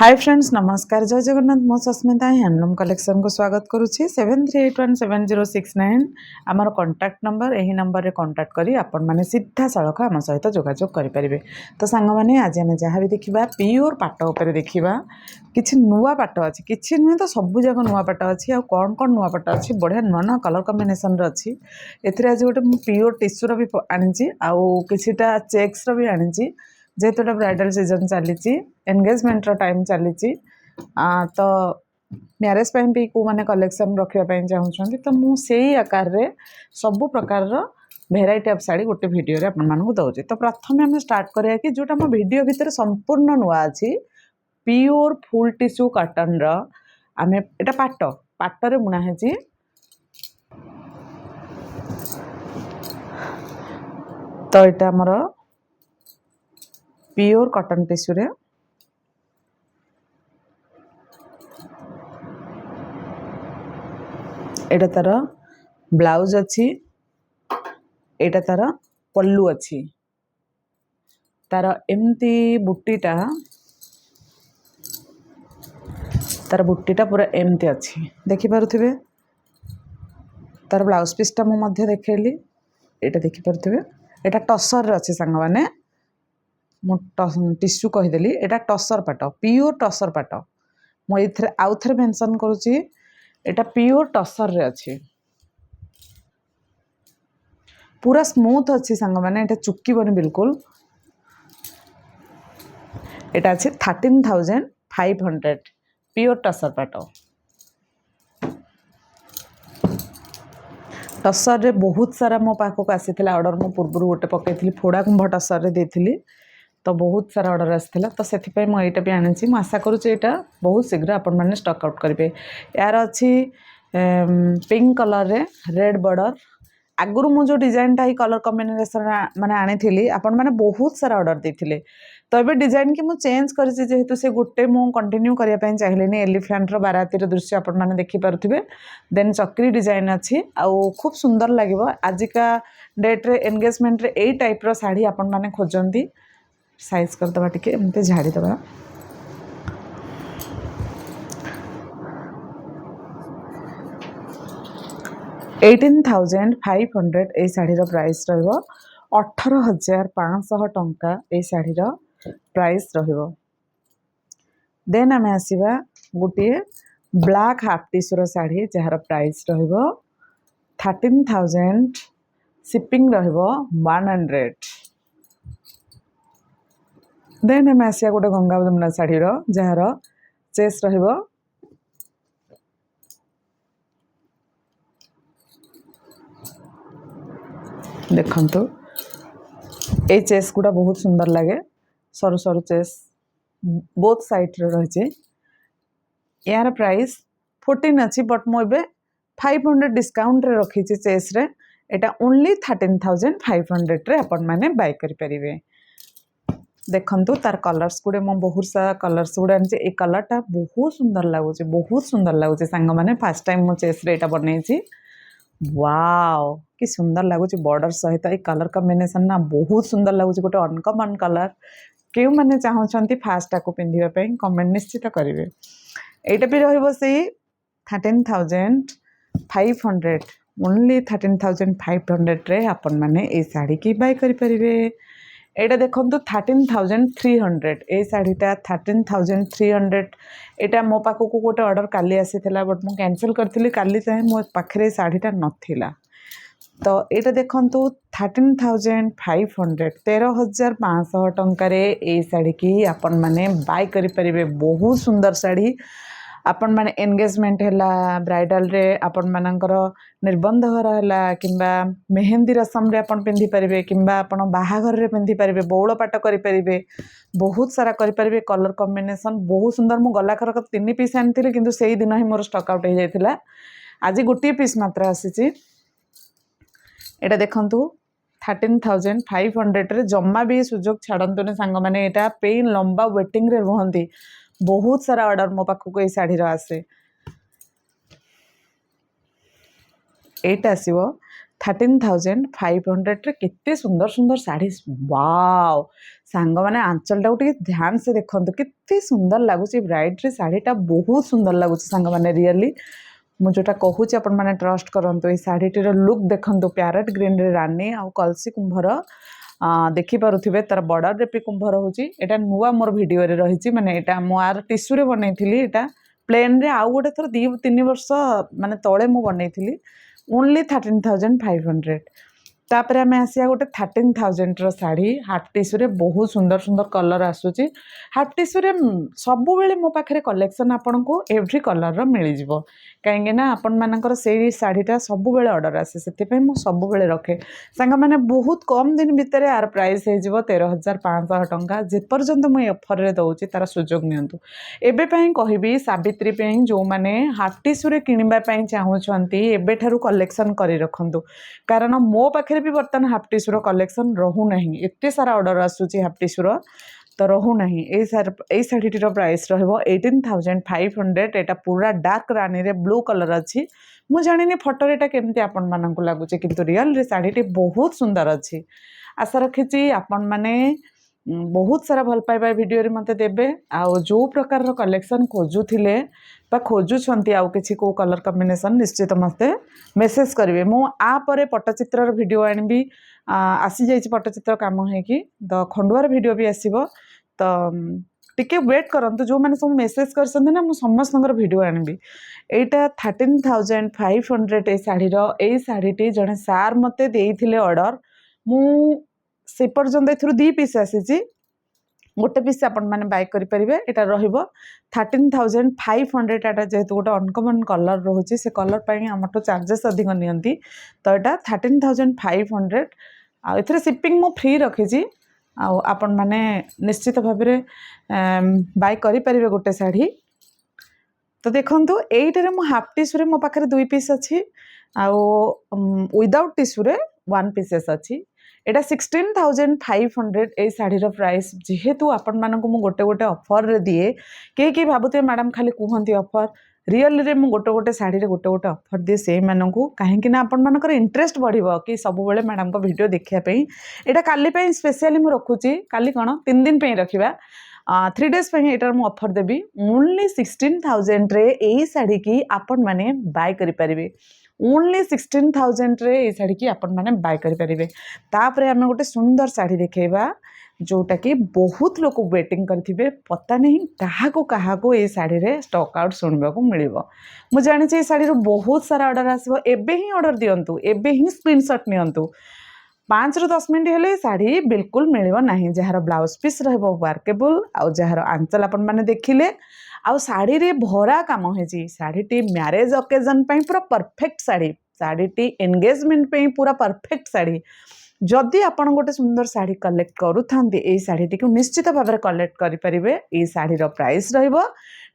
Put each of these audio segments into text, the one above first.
Hi friends नमस्कार जय जगन्नाथ मो सस्मिता हैंडलूम कलेक्शन को स्वागत करुच्ची 73817069 आमर कांटेक्ट नंबर यही नंबर रे कांटेक्ट करी आपण माने सीधा सड़क आम सहित जोगाजोग करें। तो सांग मैंने आज आम जहाँ भी देखा प्योर पाट उपर देखा किसी नुआ पाट अच्छी किसी नुहे तो सबू जाक नुआ पाट अच्छी आ कौन कौन नुआ पाट अच्छी बढ़िया नुआ नुआ कलर कम्बिनेसन अच्छी एथिरे आज गोटे प्योर टिश्यूर भी आनी आउ किछिटा चेक्स भी आनी जेहेतु ब्राइडल सीजन चली एंगेजमेंट टाइम चली तो मैरेज भी को माने कलेक्शन रखापी चाहूँगी तो मुझे आकार रे सबु प्रकार भेराइटी ऑफ साड़ी गोटे वीडियो रे अपन मानू दौर। तो प्रथम आम स्टार्ट करिया कि जोटा मो वीडियो भितर संपूर्ण नुआ अच्छी प्योर फुल टिश्यू कॉटन आम एटा पाट पाटरे बुना है तो यहाँ आमर प्योर कॉटन टिश्यू रे एटा तार ब्लाउज अच्छी एटा तार पल्लू अच्छी तार एमती बुट्टीटा तार बुट्टीटा पूरा एमती अच्छी देखिपे तार ब्लाउज पीसटा मुझे देखली एटा देखिपे एटा टसर अच्छी सांग मैंने टिश्यू कहीदेली एटा टसर पाट प्योर टसर पाट मुझे आउ थे मेंशन करुच्ची एटा प्योर टसर रे अच्छी पूरा स्मूथ अच्छी सांग मैंने एटा चुकीबनी बिल्कुल एटा अच्छी 13,500 प्योर टसर पाट टसर रे बहुत सारा मो पाखक आसी ऑर्डर मो पूर्व गोटे पकई फोड़ा कुंभ टसर रे देथिली तो बहुत सारा ऑर्डर आसाला तो से मुझे भी आनी आशा करुँचे बहुत शीघ्र आपण मैंने स्टक आउट करेंगे। यार अच्छी पिंक कलर रे रेड बॉर्डर आगुरी मुझे डिजाइन टा कलर कम्बिनेसन माने आनी आपण मैंने बहुत सारा ऑर्डर देते तो ये डिजाइन की मुझे चेंज करेंगे जेहेतु से गोटे मुझे कंटिन्यू करने चाहिए एलिफेंट बाराती दृश्य आपण मैंने देखिपे देन चक्री डिजाइन अच्छी आउ खूब सुंदर लगे आजिका डेट्रे एंगेजमेंट रे यही टाइप रो साड़ी आपण मैंने खोजती साइज करदे टिके एमती झाड़ीदे 18,500 ए शाढ़ीर प्राइस रहिबो 18,500 टंका ए शाढ़ीर प्राइस रहिबो। देन आम आसवा गोटे ब्लैक हाफ टिश्यूर शाढ़ी जार प्राइस रहिबो 13,000 शिपिंग रहिबो 100। देन आम आसिया गोटे गंगा यमुना शाढ़ीर जार चेस रहिबो देखंतु ए चेस गुड़ा बहुत सुंदर लगे सरु सरु चेस बोथ साइड रे रही यार प्राइस 14 अच्छी बट मुझे 500 डिस्काउंट रे रखी चेस रे एटा ओनली 13,500 रे अपन माने बाय करि परिबे। देखंतु तार कलर्स गुड़े मो बहुत सारा कलर्स गुड़ा आनी ए कलरटा बहुत सुंदर लगुच सांग माने फर्स्ट टाइम मो चेस रे एटा बनैछि वाओ कि सुंदर लगुच बॉर्डर सहित ये कलर कम्बिनेसन ना बहुत सुंदर लगुच गोटे अनकमन कलर क्यों मैंने चाहूँगी फास्ट को पिंधापी कमेंट निश्चित करेंगे। यहाँ भी रही से 13,500 ओनली 13,500 रे अपन मैंने ये शाढ़ी की बाय करेंगे। एटा देखो 13,300 ए शाढ़ीटा 13,300 एटा मो पाखक गोटे ऑर्डर काली आसी बट मु कैंसिल करी काली चाहे मो पाखे शाढ़ीटा नथिला तो यहाँ देखु 13,500 13,500 टंकार ए शाढ़ी की आपण मैंने बाय करेंगे। बहुत सुंदर शाढ़ी आपण माने एंगेजमेंट है ब्राइडल रे आपण मानकर निर्बंध घर है कि मेहंदी रसम रे आपण पिंधि पारे कि बाहाघर रे पिंधि पारे बौल पाट करें बहुत सारा करें कलर कम्बिनेसन बहुत सुंदर मु गलाकर 3 पीस आनी किंतु से ही दिन ही मोर स्टक आउट हो जाता आज गोटे पीस मात्र आसी एटा देखंतु 13,500 रे जम्मा भी सुजोग छाड़तुनि सांग माने एटा पेन लंबा वेटिंग रे रुहंती बहुत सारा ऑर्डर मो पाखक ये शाढ़ी आसे एटा आसीबो 13,500 केते सुंदर सुंदर साड़ी वाव सांग मैंने आंचल टा ध्यान से देखते केते सुंदर लगुच ब्राइड रे साड़ीटा बहुत सुंदर लगुच सांग मैंने रियली मुझा कहूँ आपण मैंने ट्रस्ट करूँ ये शाढ़ीटीर लुक देखु प्यारेट ग्रीन रे रानी आउ कलसी कुंभर देखिपे तार बॉर्डर रे भी कुंभ रोचे यहाँ नुआ मोर भिडियो रही माने यहाँ मुझे टिश्यू बनई यहाँ प्लेन रे आउ गोटे थर 2-3 वर्ष माने तले मु बनई ओनली 13,500 तापर आम आसिया गोटे 13,000 शाढ़ी हाफ टिश्यू रे बहुत सुंदर सुंदर कलर आसूची हाफ टिश्यू रे सब बेले मो पाखे कलेक्शन आपन को एव्री कलर रो मिल जिवो कहीं ना आपण मानकर से शाढ़ीटा सब बेले ऑर्डर आसे से मु सब बेले रखे सांग मैंने बहुत कम दिन भितर यार प्राइस हो 13,500 टंका जेपर्यंत मुझे ऑफर रे दउची तार सुजोग नियंतु एबे पई कहबी सावित्री पई जो माने हाफ टिश्यू रे किनिबा पई चाहूछंती एबे ठारू कलेक्शन करी रखंतु कारण मो पाखे भी बर्तमान हाफ टिश्यू कलेक्शन रहू नहीं एते सारा ऑर्डर आसूची हाफ टिश्यू तो रहू नहीं ये शाढ़ीटीर प्राइस रहिबो 18,500 एटा पूरा डार्क रानी रे ब्लू कलर अच्छी मु जानिनी फोटो एटा केमती आपण मानकु लागुचे किंतु रियल रे शाढ़ीटी बहुत सुंदर अच्छी आशा रखिची आपण माने बहुत सारा भल पाइबा वीडियो रे मते देबे आउ जो प्रकार रो कलेक्शन खोजुथिले बा खोजुछंती आउ किछि को कलर कॉम्बिनेशन निश्चित मते मेसेज करिवे मु आ परे पट्टचित्र रो वीडियो आनिबी आसी जाइछि पट्टचित्र काम है कि तो खंडुआर वीडियो भी आसीबो तो टिके वेट करंतु जो माने सब मेसेज करसंते ना मु समस्तनगर वीडियो आनिबी एटा 13,500 ए शाढ़ीटी जने सार मते देइथिले ऑर्डर मु से पर्यंत एथुरु 2 पीस आसीची गोटे पीस आपण माने बाय करि परिबे एटा रहिबो 13,500 एटा जेहेतु गोटे अनकमन कलर रोचे से कलर पाई हमटो चार्जेस अधिक नियंती तो एटा 13,500 आ एथरे शिपिंग मो फ्री रखिची आपण माने निश्चित भाव में बाय करि परिबे गोटे शाढ़ी तो देखंतु एइटारे मो हाफ टिश्यू रे मो पाखरे 2 पीस अछि आ विदाउट टिश्यू रे 1 पीसेस अछि एटा 16,500 ए शाढ़ीर प्राइस जेहेतु आपण मानक मु गोटे गोटे ऑफर रे दिए के भाबुते मैडम खाली कहंती ऑफर रियल रे मु गोटे गोटे शाढ़ी रे गोटे गोटे ऑफर दिए से मानकू कहीं ना आपण मानकर इंटरेस्ट बढ़िबो कि सब बेले मैडम को वीडियो देखिया पई एटा काली पई स्पेशली मु रखुची काली कोन 3 दिन पई रखिबा 3 डेज पे एटार मु ऑफर देबी ओनली 16,000 रे एई शाढ़ी की आपण माने बाय करि परिबे ओनली 16,000 रे ए शाढ़ी की आपण माने बाय करि परिबे तापरे हमें गोटे सुंदर शाढ़ी देखेबा जोटा कि बहुत लोग वेटिंग करथिबे पता नहीं कहा को ये शाढ़ी रे स्टॉक आउट सुनबा को मिलिबो मु जानि जे शाढ़ी रो बहुत सारा ऑर्डर आसीबो एबे ही ऑर्डर दियंतु एबे ही स्क्रीनशॉट नियंतु 5 ରୁ 10 मिनट हेले शाढ़ी बिल्कुल मिलिबो नाही जहार ब्लाउज पीस रहबो वर्केबल आ जहार आंचल आपण माने देखिले आ शाढ़ी रे भरा काम होची शाढ़ीटी मैरिज ओकेजन पई पूरा परफेक्ट शाढ़ीटी एंगेजमेंट पई पूरा परफेक्ट शाढ़ी जदि आपण गोटे सुंदर शाढ़ी कलेक्ट करूथांती ए शाढ़ीटी को निश्चित भाव में कलेक्ट करि परिबे ए शाढ़ीर प्राइस रहिबो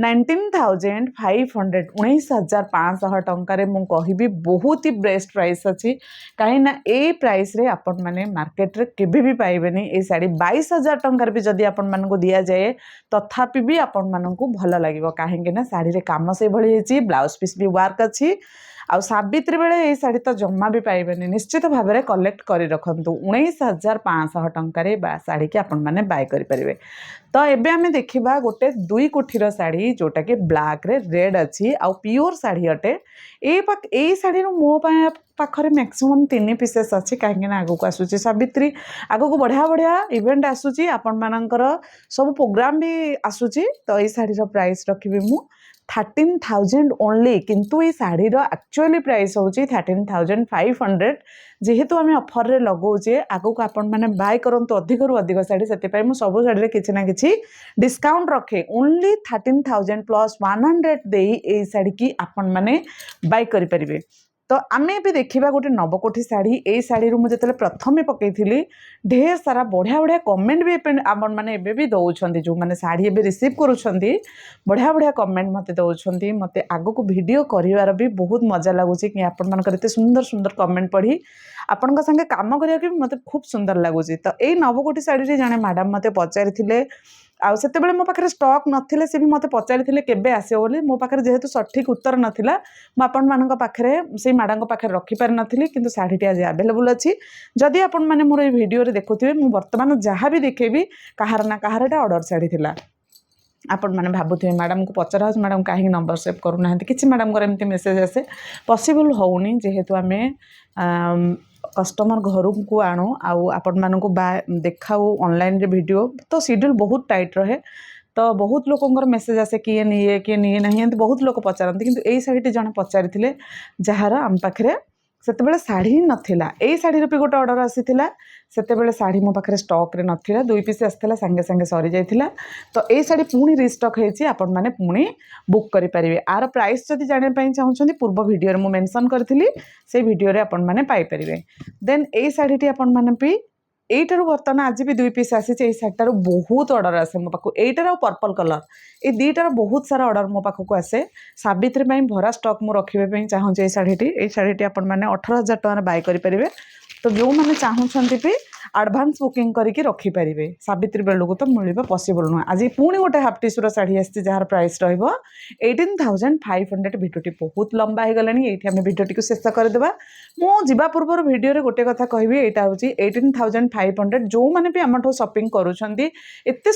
19,500 19,500 टंका मु कहिबी बहुत ही बेस्ट प्राइस अच्छी कहीं ना ए प्राइस रे आपण माने मार्केट रे केबे भी पाइबेनी ए शाढ़ी 22,000 टंका भी जदि आपण मान को दिया जाए तथापि भी आपण मान को भल लागिबो कहीं ना शाढ़ी रे काम से भली हेची ब्लाउज पीस भी वर्क अच्छी आ सावित्री बेले ये शाढ़ी तो जमा भी पाइबेनी निश्चित भाव में कलेक्ट करी रखंतु 19,500 टंका शाढ़ी की आपण माने बाय करि परिबे तो एबे आमे देखिबा गोटे 2 कोठीर शाढ़ी जोटा कि ब्लैक रे रेड अच्छी आ प्योर शाढ़ी अटे ए शाढ़ी रो मो पाखरे मैक्सिमम 3 पीसेस अच्छी कहीं आगो को आसुची सावित्री आगो को बढ़िया बढ़िया इवेंट आसुची आपण मानकर सब प्रोग्राम भी आसुची तो ये शाढ़ी रो प्राइस रखिबी मु 13,000 ओनली किंतु ये शाढ़ी रो एक्चुअली प्राइस होची 13,500 जेहेतु आम ऑफर रे लगौचे आगो को आपण माने बाय करंतु अधिक रु अधिक शाढ़ी से मु सब शाढ़ी रे किछि ना किछि डिस्काउंट रखे ओनली 13,000 प्लस 100 देई ए शाढ़ी की आपण माने बाय करि परिबे तो आमे भी देखिबा गोटे नवकोठी शाढ़ी ए शाढ़ी रु मुझे प्रथम पकईली ढेर सारा बढ़िया बढ़िया कमेंट भी आपण माने एबे भी दउछंती जो माने शाढ़ी एबे रिसीव करूछंती बढ़िया बढ़िया कमेंट मते दउछंती मते आगो को वीडियो करिवार भी बहुत मजा लागुची कि आपण मानकर एते सुंदर सुंदर कमेंट पढ़ी आपण संगे काम करिया कि मते खूब सुंदर लागुची तो ए नवकोठी शाढ़ी रे जने मैडम मते पचारिथिले आउ से मो पाखे स्टक नथिले से भी मते पचारि केबे आसे बोली मो पाखे जेहेतु सठिक उत्तर नाला मुझे पाखे से मैडम पाखे रखिपार नी कि शाढ़ीटी आज आवेलेबल अच्छी जदि आपण मैंने मोर भिडियो देखुए मुझे बर्तमान जहाँ भी देखेबी कहार ना कहार एटा ऑर्डर शाढ़ी थिला आपण मैंने भावुए मैडम को पचरा मैडम कहीं नंबर सेव करूना कि मैडम एमती मेसेज आसे पॉसिबल होनी जेहेतु आम कस्टमर घर को आणु आपण मानक देखाऊ ऑनलाइन रे वीडियो तो शेड्यूल बहुत टाइट रहे तो बहुत लोकंर मेसेज आसे किए निए ना एमती बहुत लोग पचारती किंतु यही शाढ़ी जड़े पचारि जार आम पाखे से शाढ़ी नथिला यही शाढ़ीर भी गोटे ऑर्डर आसीला से शाढ़ी मो पाखे स्टक रे नथिला 2 पीस आसाला सांगे सांगे सरी जाइथिला तो यही शाढ़ी पुणी रिस्टक होती आपण मैंने पुणी बुक करेंगे आर प्राइस जब जानापी चाहूँगी पूर्व वीडियो में मेंशन करी से वीडियो आपण मैंने पाइपर देन यही शाढ़ीटी आपण मैंने भी এইটার বর্তমান আজ भी 2 পিস আসছে এই শাড়ীটার बहुत ऑर्डर आसे मो पाखु এইটার আর पर्पल कलर ये दुईटार बहुत सारा ऑर्डर मो पाखु आसे सावित्री ପାଇଁ भरा स्टॉक मु रखिबे ପାଇଁ चाहूँ ये शाढ़ीटी आपण मैंने 18,000 टका बाय करेंगे तो जो मैंने चाहूँगी भी आडभांस बुकिंग करके रखिपारे सावित्री बेलू तो मिल पॉसिबल नुह आज पुणी गोटे हाफ टीसुर शाढ़ी आसी जार प्राइस रहा 18,500 भिडियोटी बहुत लंबा हो गलानी ये आम भिडियोटी शेष करदे मुझा पूर्व भिडियो गोटे कथा कहबी यहाँ हूँ 18,500 जो मैंने भी आम शॉपिंग करुँच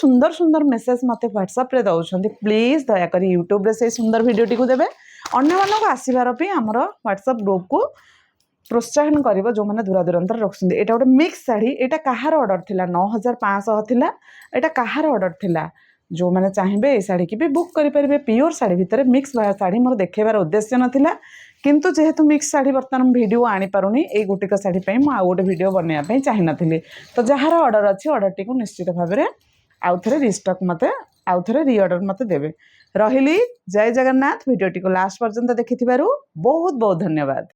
सुंदर सुंदर मेसेज मत व्हाट्सएप दौरान प्लीज दयाकोरी यूट्यूब से सुंदर भिडियोटी को देवे अन्य मानक आसबार भी आमर व्हाट्सएप ग्रुप को प्रोत्साहन कर जो मैंने दूर दूरांतर रखुंट यहाँ गोटे मिक्स शाढ़ी यहाँ कहार ऑर्डर थिला 9,500 थिला यहाँ कहार ऑर्डर थिला जो मैंने चाहिए ये शाढ़ी की भी बुक करेंगे प्योर शाढ़ी भितर मिक्स शाढ़ी मोर देखेबार उद्देश्य नाला किंतु जेहेतु मिक्स शाढ़ी बर्तमान वीडियो आनीपारूनी ये गोटिक शाढ़ी मुझे गोटे वीडियो बनवाई चाही नी तो जार ऑर्डर अच्छी ऑर्डर टी निश्चित भाव में आउ थे रिस्टक मत आउ थे रिऑर्डर मत देवे रही जय जगन्नाथ वीडियोटी को लास्ट पर्यंत देखि बहुत बहुत धन्यवाद।